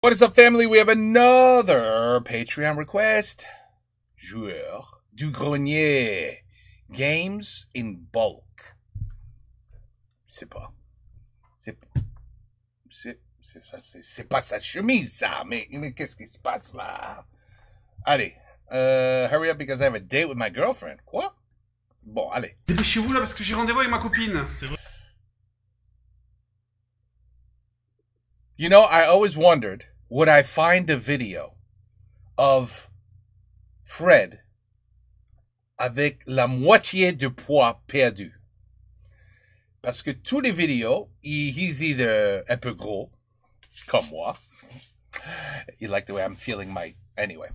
What is up, family? We have another Patreon request. Joueur du grenier. Games in bulk. C'est pas. C'est pas sa chemise, ça. Mais qu'est-ce qui se passe là? Allez. Hurry up because I have a date with my girlfriend. Quoi? Bon, allez. Dépêchez-vous là parce que j'ai rendez-vous avec ma copine. C'est vrai. You know, I always wondered, would I find a video of Fred avec la moitié de poids perdu? Parce que tous les vidéos, he's either un peu gros, comme moi. You like the way I'm feeling my... Anyway.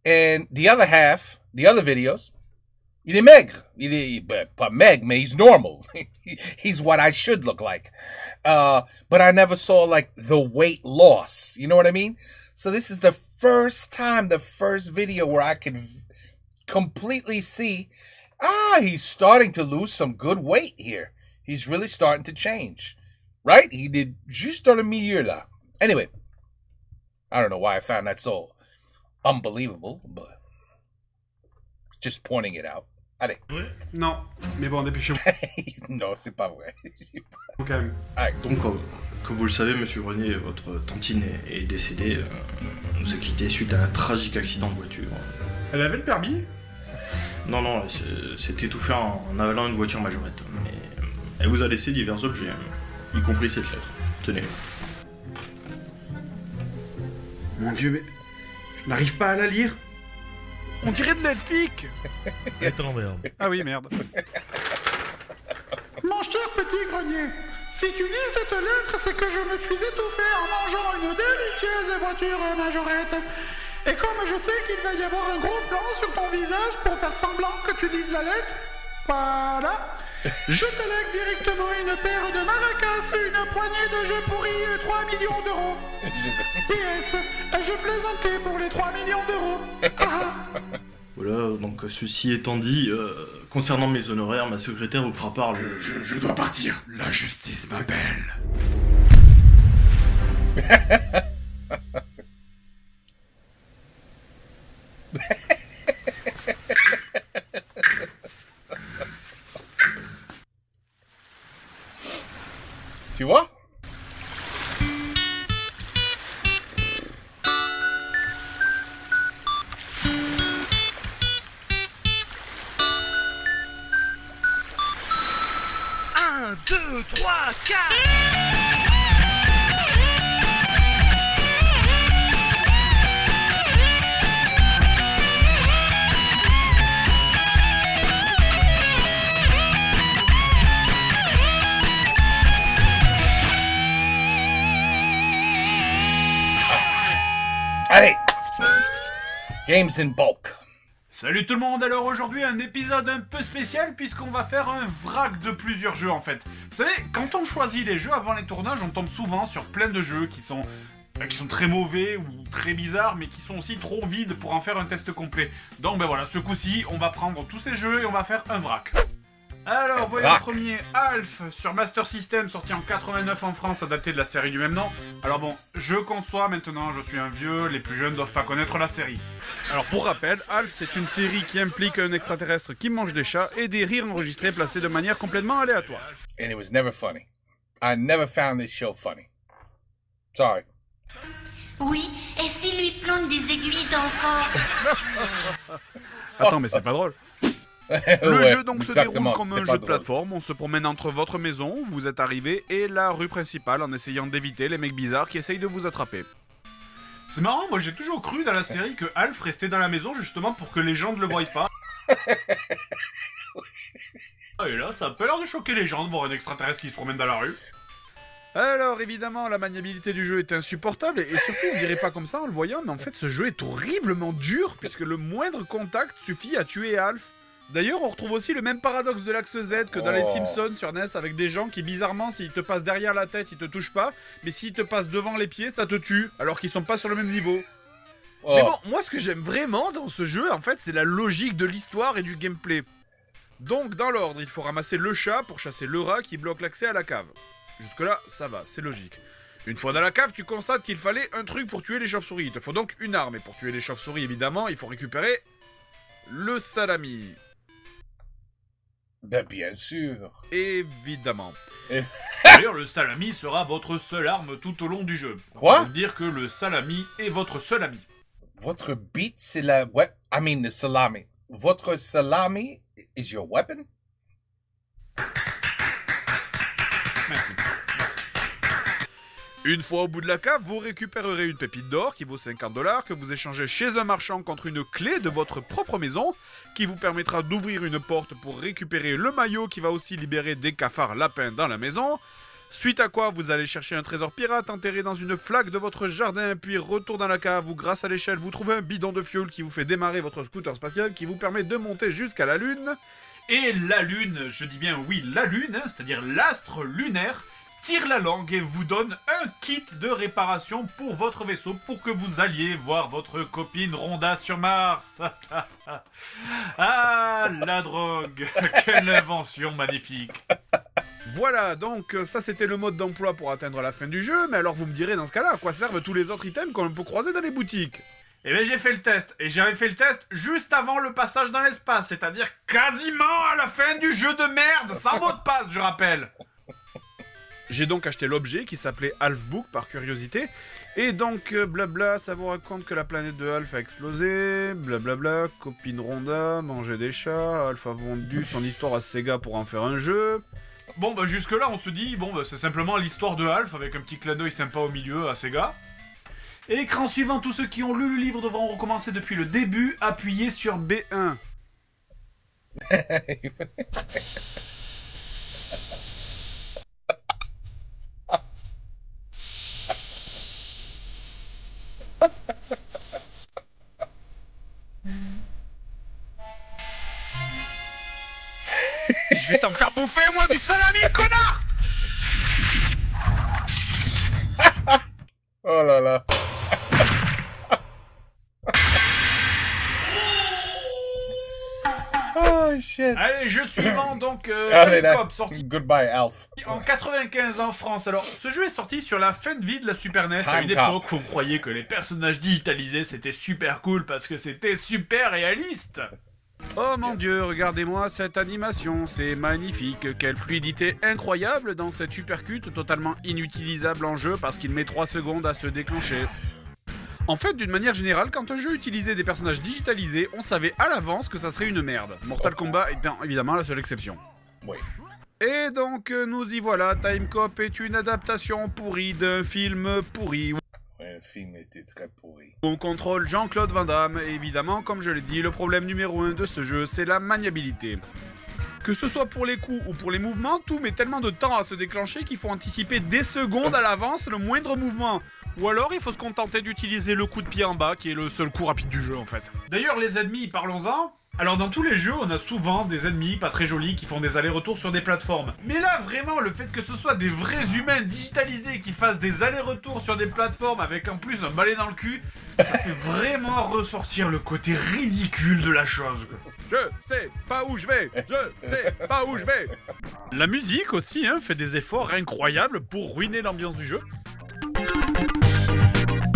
And the other half, the other videos, il est maigre. Il est pas maigre, mais he's normal. He's what I should look like. But I never saw like the weight loss. You know what I mean? So this is the first time, the first video where I can completely see, he's starting to lose some good weight here. He's really starting to change. Right? He did juste dans le milieu là. Anyway, I don't know why I found that so unbelievable, but just pointing it out. Allez. Non, mais bon, dépêchez-vous. Non, c'est pas vrai. Quand même. Donc, comme vous le savez, monsieur Grenier, votre tantine est décédée. Nous a quittés suite à un tragique accident de voiture. Elle avait le permis? Non, elle s'est étouffée en avalant une voiture majorette. Mais elle vous a laissé divers objets, y compris cette lettre. Tenez. Mon Dieu, mais je n'arrive pas à la lire. On dirait de l'elfique. Ah oui, merde. Mon cher petit grenier, si tu lis cette lettre, c'est que je me suis étouffé en mangeant une délicieuse voiture majorette. Et comme je sais qu'il va y avoir un gros plan sur ton visage pour faire semblant que tu lises la lettre, voilà, je te lègue directement une paire de maracas, une poignée de jeux pourris et 3 millions d'euros. PS, je plaisantais pour les 3 millions d'euros. Voilà, donc ceci étant dit, concernant mes honoraires, ma secrétaire vous fera part... Je dois partir, la justice m'appelle. Tu vois? Un, deux, trois, quatre. Allez! Games in bulk. Salut tout le monde, alors aujourd'hui un épisode un peu spécial puisqu'on va faire un vrac de plusieurs jeux en fait. Vous savez, quand on choisit les jeux avant les tournages, on tombe souvent sur plein de jeux qui sont très mauvais ou très bizarres mais qui sont aussi trop vides pour en faire un test complet. Donc ben voilà, ce coup-ci, on va prendre tous ces jeux et on va faire un vrac. Alors, voyons le premier, Alf, sur Master System, sorti en 89 en France, adapté de la série du même nom. Alors bon, je conçois maintenant, je suis un vieux, les plus jeunes doivent pas connaître la série. Alors pour rappel, Alf, c'est une série qui implique un extraterrestre qui mange des chats et des rires enregistrés placés de manière complètement aléatoire. And it was never funny. I never found this show funny. Sorry. Oui, et s'il lui plante des aiguilles dans le corps? Attends, mais c'est pas drôle. Le Ouais, jeu donc se déroule exactement, comme un c'était jeu pas de drôle. plateforme, on se promène entre votre maison, vous êtes arrivé, et la rue principale en essayant d'éviter les mecs bizarres qui essayent de vous attraper. C'est marrant, moi j'ai toujours cru dans la série que Alf restait dans la maison justement pour que les gens ne le voient pas. Et là, ça a pas l'air de choquer les gens de voir un extraterrestre qui se promène dans la rue. Alors évidemment, la maniabilité du jeu est insupportable, et surtout on dirait pas comme ça en le voyant, mais en fait ce jeu est horriblement dur, puisque le moindre contact suffit à tuer Alf. D'ailleurs, on retrouve aussi le même paradoxe de l'axe Z que dans les Simpsons sur NES, avec des gens qui, bizarrement, s'ils te passent derrière la tête, ils te touchent pas, mais s'ils te passent devant les pieds, ça te tue, alors qu'ils sont pas sur le même niveau. Mais bon, moi ce que j'aime vraiment dans ce jeu, en fait, c'est la logique de l'histoire et du gameplay. Donc, dans l'ordre, il faut ramasser le chat pour chasser le rat qui bloque l'accès à la cave. Jusque-là, ça va, c'est logique. Une fois dans la cave, tu constates qu'il fallait un truc pour tuer les chauves-souris. Il te faut donc une arme. Et pour tuer les chauves-souris, évidemment, il faut récupérer le salami. Ben, bien sûr. Évidemment. Et- D'ailleurs, le salami sera votre seule arme tout au long du jeu. Quoi? Ça veut dire que le salami est votre seul ami. Votre beat, c'est la... I mean, the salami. Votre salami is your weapon? Merci. Une fois au bout de la cave, vous récupérerez une pépite d'or qui vaut 50 $ que vous échangez chez un marchand contre une clé de votre propre maison qui vous permettra d'ouvrir une porte pour récupérer le maillot qui va aussi libérer des cafards lapins dans la maison. Suite à quoi, vous allez chercher un trésor pirate enterré dans une flaque de votre jardin, puis retour dans la cave où, grâce à l'échelle, vous trouvez un bidon de fioul qui vous fait démarrer votre scooter spatial qui vous permet de monter jusqu'à la Lune. Et la Lune, je dis bien oui, la Lune, c'est-à-dire l'astre lunaire, tire la langue et vous donne un kit de réparation pour votre vaisseau pour que vous alliez voir votre copine Rhonda sur Mars. Ah, la drogue, quelle invention magnifique. Voilà, donc ça c'était le mode d'emploi pour atteindre la fin du jeu, mais alors vous me direz dans ce cas-là, à quoi servent tous les autres items qu'on peut croiser dans les boutiques? Eh bien j'ai fait le test, et j'avais fait le test juste avant le passage dans l'espace, c'est-à-dire quasiment à la fin du jeu de merde, sans mot de passe je rappelle. J'ai donc acheté l'objet qui s'appelait Alfbook par curiosité, et donc blabla, ça vous raconte que la planète de Alf a explosé, blablabla, copine Rhonda, manger des chats, Alf a vendu son histoire à Sega pour en faire un jeu... Bon bah jusque là on se dit, bon bah c'est simplement l'histoire de Alf avec un petit clin d'œil sympa au milieu à Sega. Et écran suivant, tous ceux qui ont lu le livre devront recommencer depuis le début, appuyez sur B1. Je vais t'en faire bouffer, moi, du salami, connard! Oh là là. Oh shit. Allez, jeu suivant donc, Allez, Time là. Cop, sorti Goodbye, Alf. en 95 en France. Alors, ce jeu est sorti sur la fin de vie de la Super NES, à une Time Cop. époque où on croyait que les personnages digitalisés c'était super cool parce que c'était super réaliste. Oh mon dieu, regardez-moi cette animation, c'est magnifique, quelle fluidité incroyable dans cette uppercut totalement inutilisable en jeu parce qu'il met 3 secondes à se déclencher. En fait, d'une manière générale, quand un jeu utilisait des personnages digitalisés, on savait à l'avance que ça serait une merde. Mortal Kombat étant évidemment la seule exception. Oui. Et donc, nous y voilà, Time Cop est une adaptation pourrie d'un film pourri. Ouais, le film était très pourri. On contrôle Jean-Claude Van Damme, et évidemment, comme je l'ai dit, le problème numéro 1 de ce jeu, c'est la maniabilité. Que ce soit pour les coups ou pour les mouvements, tout met tellement de temps à se déclencher qu'il faut anticiper des secondes à l'avance le moindre mouvement. Ou alors il faut se contenter d'utiliser le coup de pied en bas, qui est le seul coup rapide du jeu en fait. D'ailleurs les ennemis, parlons-en. Alors dans tous les jeux, on a souvent des ennemis pas très jolis qui font des allers-retours sur des plateformes. Mais là vraiment, le fait que ce soit des vrais humains digitalisés qui fassent des allers-retours sur des plateformes avec en plus un balai dans le cul, ça fait vraiment ressortir le côté ridicule de la chose. Je sais pas où je vais, je sais pas où je vais. La musique aussi hein, fait des efforts incroyables pour ruiner l'ambiance du jeu.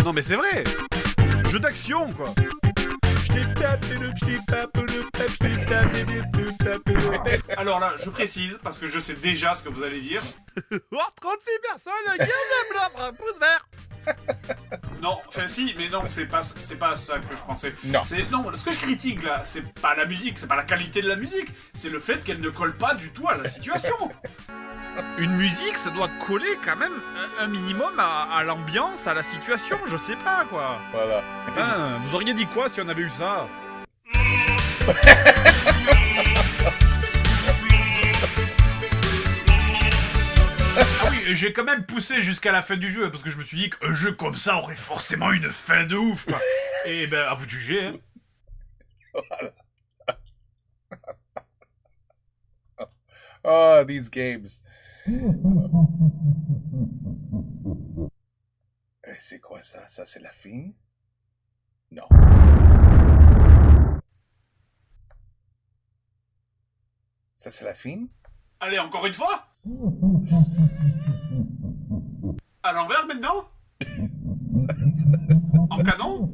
Non mais c'est vrai. Jeu d'action quoi. Alors là, je précise, parce que je sais déjà ce que vous allez dire. Oh, 36 personnes, pouce vert. Non, enfin si, mais non, c'est pas ça que je pensais. Non. Non, ce que je critique là, c'est pas la musique, c'est pas la qualité de la musique, c'est le fait qu'elle ne colle pas du tout à la situation. Une musique, ça doit coller quand même un minimum à l'ambiance, à la situation, je sais pas quoi. Voilà. Putain, vous auriez dit quoi si on avait eu ça? Ah oui, j'ai quand même poussé jusqu'à la fin du jeu parce que je me suis dit qu'un jeu comme ça aurait forcément une fin de ouf quoi. Et ben à vous de juger hein. Voilà. Oh, these games. C'est quoi ça? Ça, c'est la fin? Non. Ça, c'est la fin? Allez, encore une fois. À l'envers maintenant? En canon?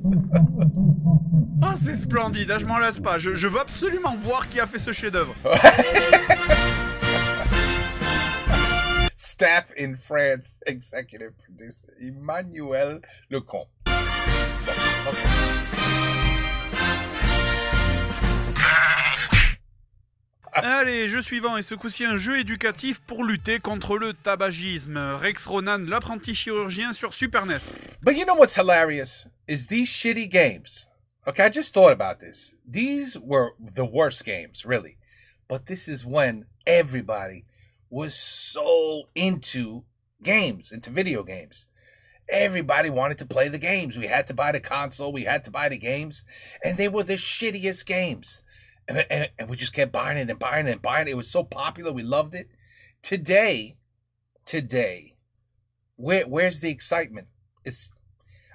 Ah, c'est splendide, je m'en lasse pas. Je veux absolument voir qui a fait ce chef-d'œuvre. Staff in France, executive producer Emmanuel Lecomte. Bon, ok. Allez, jeu suivant, et ce coup-ci un jeu éducatif pour lutter contre le tabagisme. Rex Ronan, l'apprenti chirurgien sur Super NES. But you know what's hilarious? Is these shitty games. Okay, I just thought about this. These were the worst games, really. But this is when everybody was so into games, into video games. Everybody wanted to play the games. We had to buy the console. We had to buy the games. And they were the shittiest games. And we just kept buying it and buying it and buying it. It was so popular. We loved it. Today, where's the excitement?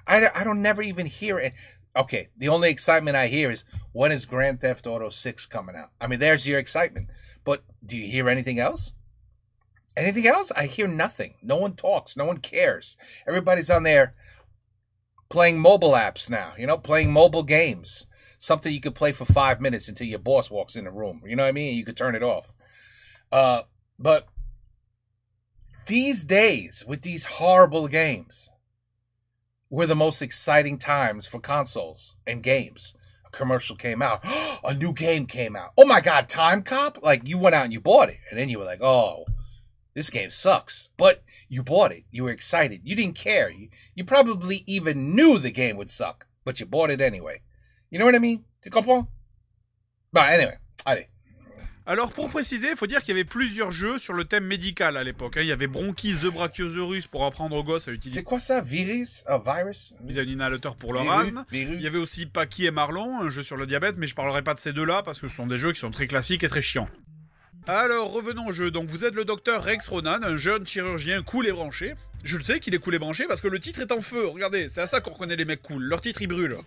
I don't never even hear it. Okay, the only excitement I hear is, when is Grand Theft Auto 6 coming out? I mean, there's your excitement. But do you hear anything else? Anything else? I hear nothing. No one talks. No one cares. Everybody's on there playing mobile apps now, playing mobile games. Something you could play for 5 minutes until your boss walks in the room. You know what I mean? You could turn it off. But these days, with these horrible games, were the most exciting times for consoles and games. A commercial came out. A new game came out. Oh my God, Time Cop? Like, you went out and you bought it. And then you were like, oh, this game sucks. But you bought it. You were excited. You didn't care. You probably even knew the game would suck. But you bought it anyway. You know what I mean? Tu comprends? Bah, anyway, allez. Alors, pour préciser, il faut dire qu'il y avait plusieurs jeux sur le thème médical à l'époque. Il y avait Bronchi the Brachiosaurus pour apprendre aux gosses à utiliser... C'est quoi ça? Virus? Virus? Un inhalateur pour leur asthme. Il y avait aussi Paki et Marlon, un jeu sur le diabète, mais je parlerai pas de ces deux-là parce que ce sont des jeux qui sont très classiques et très chiants. Alors, revenons au jeu. Donc, vous êtes le docteur Rex Ronan, un jeune chirurgien cool et branché. Je le sais qu'il est cool et branché parce que le titre est en feu. Regardez, c'est à ça qu'on reconnaît les mecs cool. Leur titre, il brûle.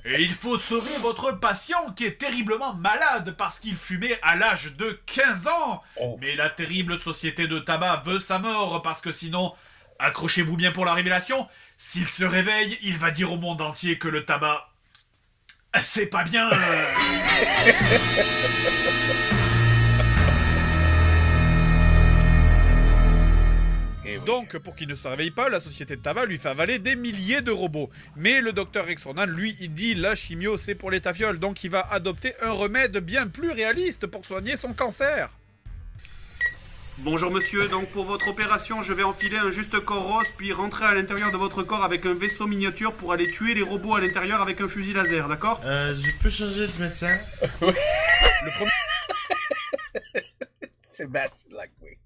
Et il faut sauver votre patient qui est terriblement malade parce qu'il fumait à l'âge de 15 ans. Oh. Mais la terrible société de tabac veut sa mort parce que sinon, accrochez-vous bien pour la révélation, s'il se réveille, il va dire au monde entier que le tabac, c'est pas bien. Donc, pour qu'il ne se réveille pas, la société de tabac lui fait avaler des milliers de robots. Mais le docteur Rex Ronan, lui, il dit la chimio, c'est pour les tafioles. Donc, il va adopter un remède bien plus réaliste pour soigner son cancer. Bonjour monsieur, donc pour votre opération, je vais enfiler un juste corps rose, puis rentrer à l'intérieur de votre corps avec un vaisseau miniature pour aller tuer les robots à l'intérieur avec un fusil laser, d'accord? Je peux changer de médecin? Le premier... Sébastien Lacoué.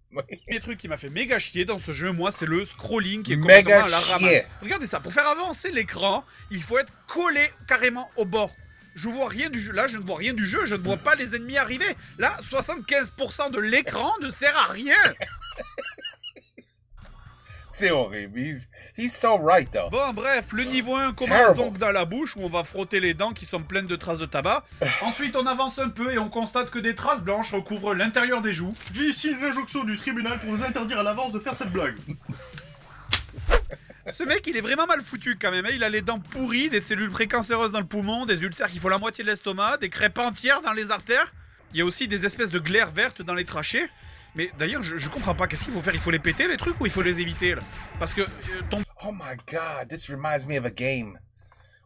Le truc qui m'a fait méga chier dans ce jeu, moi, c'est le scrolling qui est complètement à la ramasse. Regardez ça, pour faire avancer l'écran, il faut être collé carrément au bord. Je vois rien du jeu. Là, je ne vois rien du jeu. Je ne vois pas les ennemis arriver. Là, 75% de l'écran ne sert à rien. C'est horrible. He's so right, though. Bon, bref, le niveau 1 commence donc dans la bouche, où on va frotter les dents qui sont pleines de traces de tabac. Ensuite, on avance un peu et on constate que des traces blanches recouvrent l'intérieur des joues. J'ai ici une injonction du tribunal pour vous interdire à l'avance de faire cette blague. Ce mec, il est vraiment mal foutu quand même. Il a les dents pourries, des cellules précancéreuses dans le poumon, des ulcères qui font la moitié de l'estomac, des crêpes entières dans les artères. Il y a aussi des espèces de glaires vertes dans les trachées. Mais d'ailleurs, je comprends pas. Qu'est-ce qu'il faut faire? Il faut les péter, les trucs, ou il faut les éviter là? Parce que Oh my God, this reminds me of a game.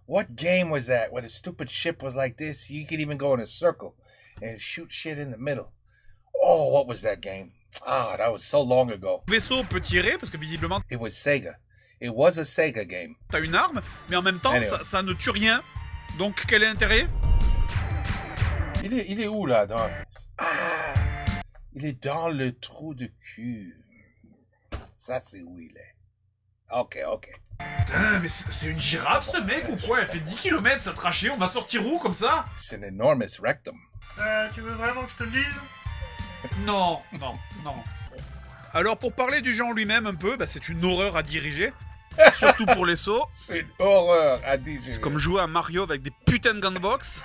What game was that? Where the stupid ship was like this? You could even go in a circle and shoot shit in the middle. Oh, what was that game? Ah, that was so long ago. Le vaisseau peut tirer, parce que visiblement... It was Sega. It was a Sega game. T'as une arme, mais en même temps, anyway, ça ne tue rien. Donc, quel est l'intérêt? Il est où, là? Ah, il est dans le trou de cul. Ça, c'est où il est. Ok. Putain, mais c'est une girafe, ce mec, ou quoi? Elle fait 10 km, sa trachée. On va sortir où, comme ça? C'est un enormous rectum. Tu veux vraiment que je te le dise? Non. Alors, pour parler du jeu en lui-même un peu, c'est une horreur à diriger. Surtout pour les sauts. C'est une horreur à diriger. C'est comme jouer à Mario avec des putains de gunbox.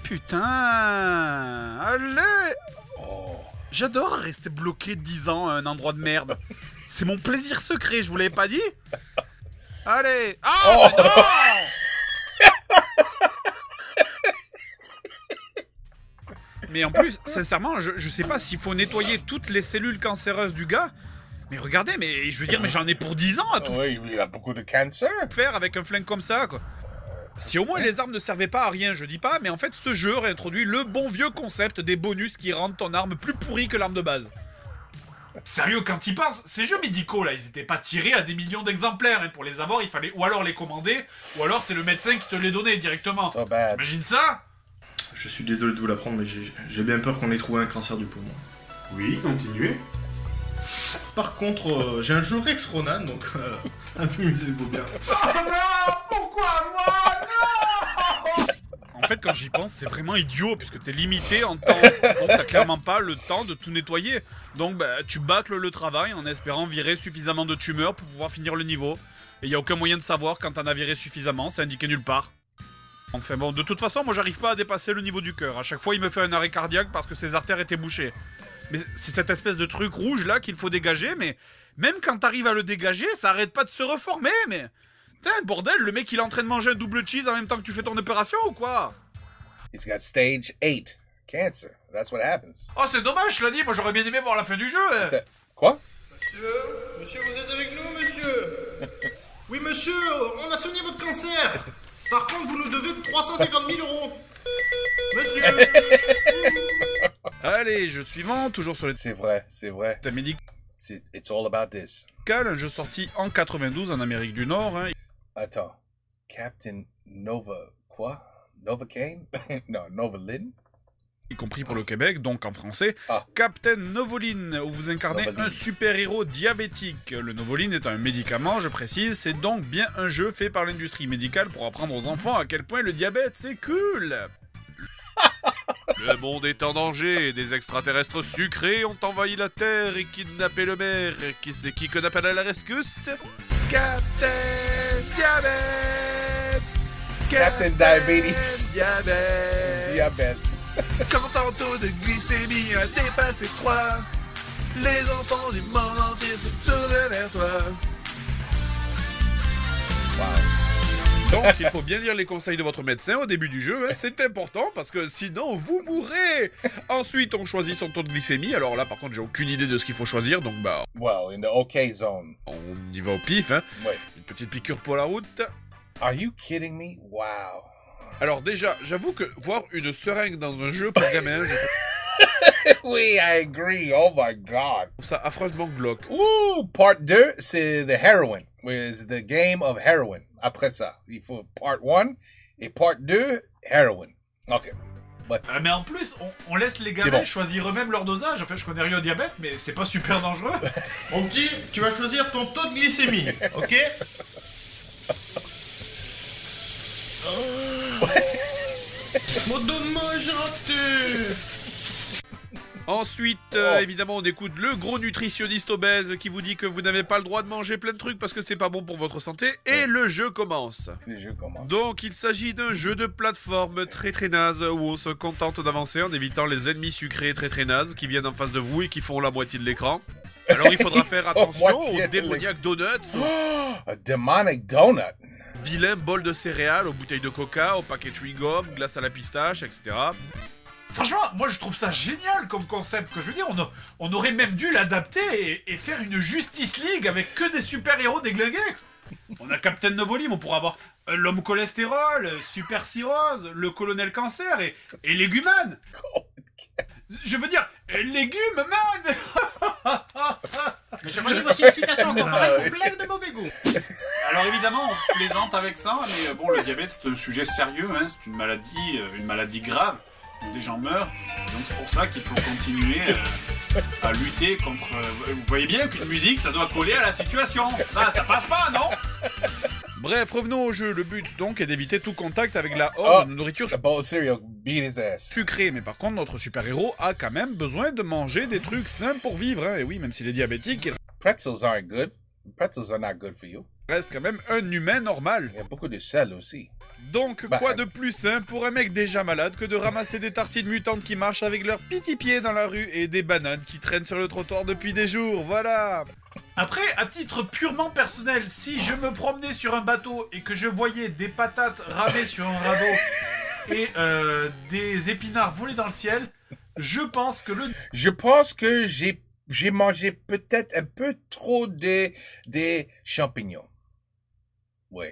Putain. Allez. J'adore rester bloqué 10 ans à un endroit de merde. C'est mon plaisir secret, je vous l'avais pas dit? Allez. Ah, mais non! Mais en plus, sincèrement, je sais pas s'il faut nettoyer toutes les cellules cancéreuses du gars. Mais regardez, mais je veux dire, mais j'en ai pour 10 ans à tout Oui, il a beaucoup de cancer. faire avec un flingue comme ça, quoi. Si au moins les armes ne servaient pas à rien, je dis pas, mais en fait, ce jeu réintroduit le bon vieux concept des bonus qui rendent ton arme plus pourrie que l'arme de base. Sérieux, quand ils pensent, ces jeux médicaux là, ils étaient pas tirés à des millions d'exemplaires, et pour les avoir, il fallait ou alors les commander, ou alors c'est le médecin qui te les donnait directement. So bad. Imagine ça? Je suis désolé de vous l'apprendre, mais j'ai bien peur qu'on ait trouvé un cancer du poumon. Oui, continuez. Par contre, j'ai un jeu Rex Ronan, donc amusez-vous bien. Oh non! Pourquoi moi? Non! En fait, quand j'y pense, c'est vraiment idiot, puisque t'es limité en temps. Donc t'as clairement pas le temps de tout nettoyer. Donc bah, tu bâcles le travail en espérant virer suffisamment de tumeurs pour pouvoir finir le niveau. Et y a aucun moyen de savoir quand t'en as viré suffisamment, c'est indiqué nulle part. Enfin bon, de toute façon, moi j'arrive pas à dépasser le niveau du cœur. À chaque fois, il me fait un arrêt cardiaque parce que ses artères étaient bouchées. Mais c'est cette espèce de truc rouge là qu'il faut dégager, mais même quand t'arrives à le dégager, ça arrête pas de se reformer, mais... Putain, bordel, le mec il est en train de manger un double cheese en même temps que tu fais ton opération ou quoi? He's got stage 8 cancer. That's what happens. Oh, c'est dommage, je l'ai dit, moi j'aurais bien aimé voir la fin du jeu. Hein. Quoi? Monsieur, vous êtes avec nous, monsieur? Oui, monsieur, on a soigné votre cancer. Par contre, vous nous devez 350 000 €. Monsieur. Allez, jeu suivant, toujours sur les C'est vrai, c'est vrai. thèmes médicaux. It's all about this. Un jeu sorti en 92 en Amérique du Nord. Hein. Attends. Captain Nova... Quoi? Novocaine? Non, Novolin? Y compris pour le Québec, donc en français, Ah. Captain Novoline, où vous incarnez Novoline. un super-héros diabétique. Le Novoline est un médicament, je précise, c'est donc bien un jeu fait par l'industrie médicale pour apprendre aux enfants à quel point le diabète c'est cool. Le monde est en danger, des extraterrestres sucrés ont envahi la Terre et kidnappé le maire. Qui c'est qui qu'on appelle à la rescousse? Captain Diabète! Captain Diabetes. Diabète! Diabète. Quand ton taux de glycémie a dépassé 3, les enfants du monde entier se tournent vers toi. Wow. Donc il faut bien lire les conseils de votre médecin au début du jeu, hein, c'est important parce que sinon vous mourrez. Ensuite on choisit son taux de glycémie, alors là par contre j'ai aucune idée de ce qu'il faut choisir, donc bah Well, in the okay zone. on y va au pif, hein. Wait. Une petite piqûre pour la route. Are you kidding me? Wow. Alors déjà, j'avoue que voir une seringue dans un jeu pour gamin, je Oui, I agree. Oh my God. trouve ça affreusement glauque. Ouh, part 2, c'est the heroin. C'est the game of heroin. Après ça, il faut part 1 et part 2, heroin. OK. Mais en plus, on laisse les C'est gamins bon. choisir eux-mêmes leur dosage. Enfin, je connais rien au diabète, mais c'est pas super dangereux. Mon petit, tu vas choisir ton taux de glycémie, ok? Mon donne-moi, j'ai raté. Ensuite, évidemment, on écoute le gros nutritionniste obèse qui vous dit que vous n'avez pas le droit de manger plein de trucs parce que c'est pas bon pour votre santé. Et le jeu commence. Le jeu commence. Donc, il s'agit d'un jeu de plateforme très très naze où on se contente d'avancer en évitant les ennemis sucrés très très nazes qui viennent en face de vous et qui font la moitié de l'écran. Alors, il faudra faire attention Moitié aux de démoniaques donuts, A demonic donut. aux vilains bols de céréales, aux bouteilles de coca, aux paquets de chewing-gum, glace à la pistache, etc. Franchement, moi je trouve ça génial comme concept. Que je veux dire, on aurait même dû l'adapter et faire une Justice League avec que des super-héros déglingués. On a Captain Novolim, on pourra avoir l'homme cholestérol, Super Cirrhose, le colonel cancer et Léguman. Je veux dire, légumes man. Mais je redis voici une citation comparée pour blague de mauvais goût. Alors évidemment, on plaisante avec ça, mais bon, le diabète c'est un sujet sérieux, hein, c'est une maladie grave. Des gens meurent, donc c'est pour ça qu'il faut continuer à lutter contre... vous voyez bien qu'une musique, ça doit coller à la situation. Là, ça passe pas, non? Bref, revenons au jeu. Le but, donc, est d'éviter tout contact avec la horde de nourriture A bowl of cereal beat his ass. sucrée. Mais par contre, notre super-héros a quand même besoin de manger des trucs sains pour vivre. Hein. Et oui, même s'il est diabétique, il Pretzels aren't good. Pretzels are not good for you. reste quand même un humain normal. Il y a beaucoup de sel aussi. Donc, Bah, quoi de plus simple pour un mec déjà malade que de ramasser des tartines mutantes qui marchent avec leurs petits pieds dans la rue et des bananes qui traînent sur le trottoir depuis des jours, voilà. Après, à titre purement personnel, si je me promenais sur un bateau et que je voyais des patates ramer sur un radeau et des épinards voler dans le ciel, je pense que j'ai mangé peut-être un peu trop des champignons. Oui.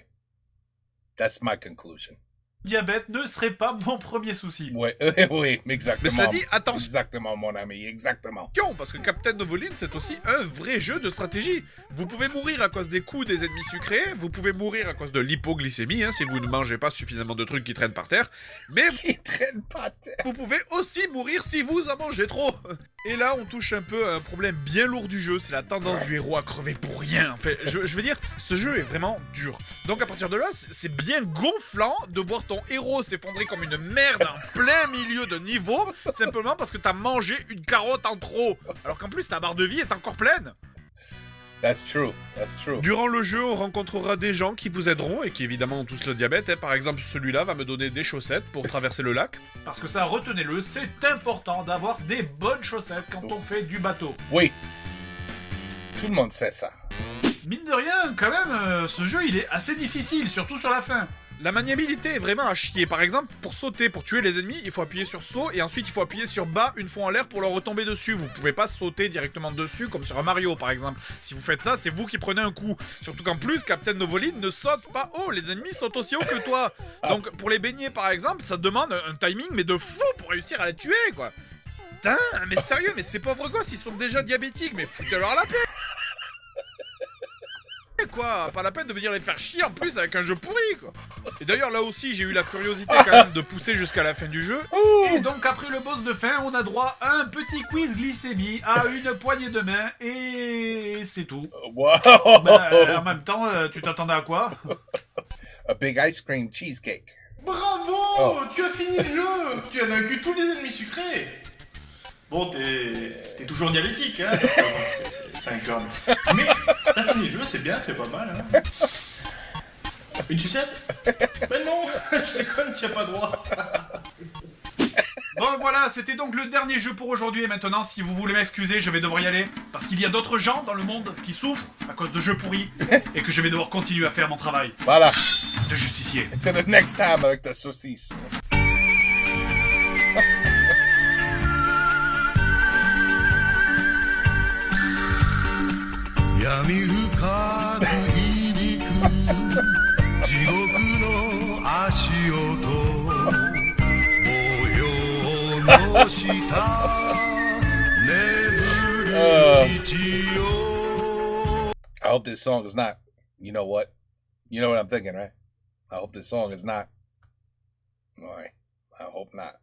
That's my conclusion. Diabète ne serait pas mon premier souci. Oui, oui, exactement. Mais cela dit, attention. Exactement, mon ami, exactement. Parce que Captain Novoline, c'est aussi un vrai jeu de stratégie. Vous pouvez mourir à cause des coups des ennemis sucrés, vous pouvez mourir à cause de l'hypoglycémie, si vous ne mangez pas suffisamment de trucs qui traînent par terre, mais qui traînent par terre. Vous pouvez aussi mourir si vous en mangez trop. Et là, on touche un peu à un problème bien lourd du jeu, c'est la tendance du héros à crever pour rien. En fait, je veux dire, ce jeu est vraiment dur. Donc à partir de là, c'est bien gonflant de voir ton héros s'effondrer comme une merde en plein milieu de niveau, simplement parce que t'as mangé une carotte en trop. Alors qu'en plus, ta barre de vie est encore pleine. That's true, that's true. Durant le jeu, on rencontrera des gens qui vous aideront et qui évidemment ont tous le diabète. Par exemple, celui-là va me donner des chaussettes pour traverser le lac. Parce que ça, retenez-le, c'est important d'avoir des bonnes chaussettes quand on fait du bateau. Oui. Tout le monde sait ça. Mine de rien, quand même, ce jeu, il est assez difficile, surtout sur la fin. La maniabilité est vraiment à chier. Par exemple, pour sauter, pour tuer les ennemis, il faut appuyer sur saut et ensuite il faut appuyer sur bas une fois en l'air pour leur retomber dessus. Vous pouvez pas sauter directement dessus comme sur un Mario par exemple. Si vous faites ça, c'est vous qui prenez un coup. Surtout qu'en plus, Captain Novoline ne saute pas haut. Les ennemis sautent aussi haut que toi. Donc pour les baigner par exemple, ça demande un timing mais de fou pour réussir à les tuer quoi. Putain, mais sérieux, mais ces pauvres gosses, ils sont déjà diabétiques, mais foutez-leur la paix. Quoi, pas la peine de venir les faire chier en plus avec un jeu pourri quoi. Et d'ailleurs là aussi j'ai eu la curiosité quand même de pousser jusqu'à la fin du jeu. Et donc après le boss de fin on a droit à un petit quiz glycémie, à une poignée de main et c'est tout. Wow. En même temps tu t'attendais à quoi? A big ice cream cheesecake. Bravo, tu as fini le jeu. Tu as vaincu tous les ennemis sucrés. Bon, t'es toujours diabétique, hein, parce que, bon, c'est incroyable. Mais t'as fini le jeu, c'est bien, c'est pas mal. Hein. Une sucette? Ben non, je déconne, t'y as pas droit. Bon voilà, c'était donc le dernier jeu pour aujourd'hui et maintenant si vous voulez m'excuser, je vais devoir y aller parce qu'il y a d'autres gens dans le monde qui souffrent à cause de jeux pourris et que je vais devoir continuer à faire mon travail. Voilà. De justicier. Until the next time avec ta saucisse. I hope this song is not, you know what? You know what I'm thinking, right? I hope this song is not. Alright, I hope not.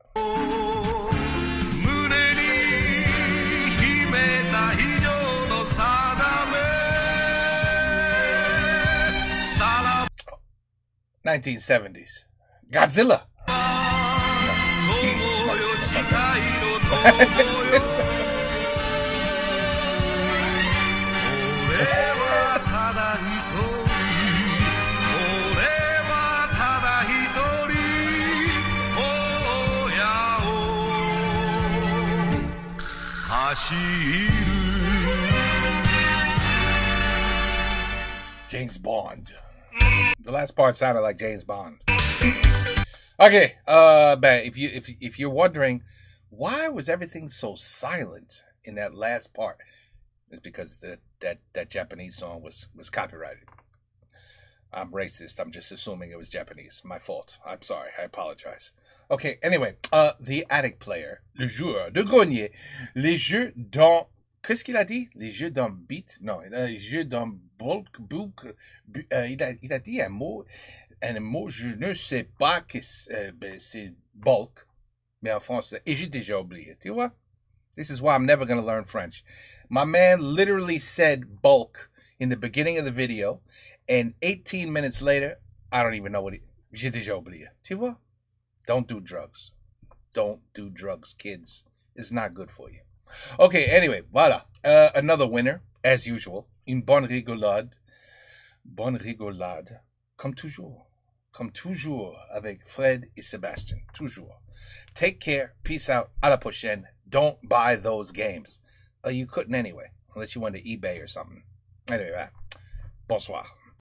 1970s. Godzilla. James Bond. The last part sounded like James Bond. Okay, but if you're wondering why was everything so silent in that last part, it's because that Japanese song was copyrighted. I'm racist. I'm just assuming it was Japanese. My fault. I'm sorry. I apologize. Okay, anyway, The Attic Player, le joueur de grenier, les jeux dans... Qu'est-ce qu'il a dit? Les jeux dans beat? Non, les jeux dans bulk, il a dit un mot, je ne sais pas que c'est bulk, mais en français, et j'ai déjà oublié, tu vois? This is why I'm never going to learn French. My man literally said bulk in the beginning of the video, and 18 minutes later, I don't even know what j'ai déjà oublié, tu vois? Don't do drugs. Don't do drugs, kids. It's not good for you. Okay, anyway, voilà. Another winner, as usual. Une bonne rigolade. Bonne rigolade. Comme toujours. Comme toujours avec Fred et Sébastien. Toujours. Take care. Peace out. À la prochaine. Don't buy those games. You couldn't anyway. Unless you went to eBay or something. Allez, voilà. Bonsoir.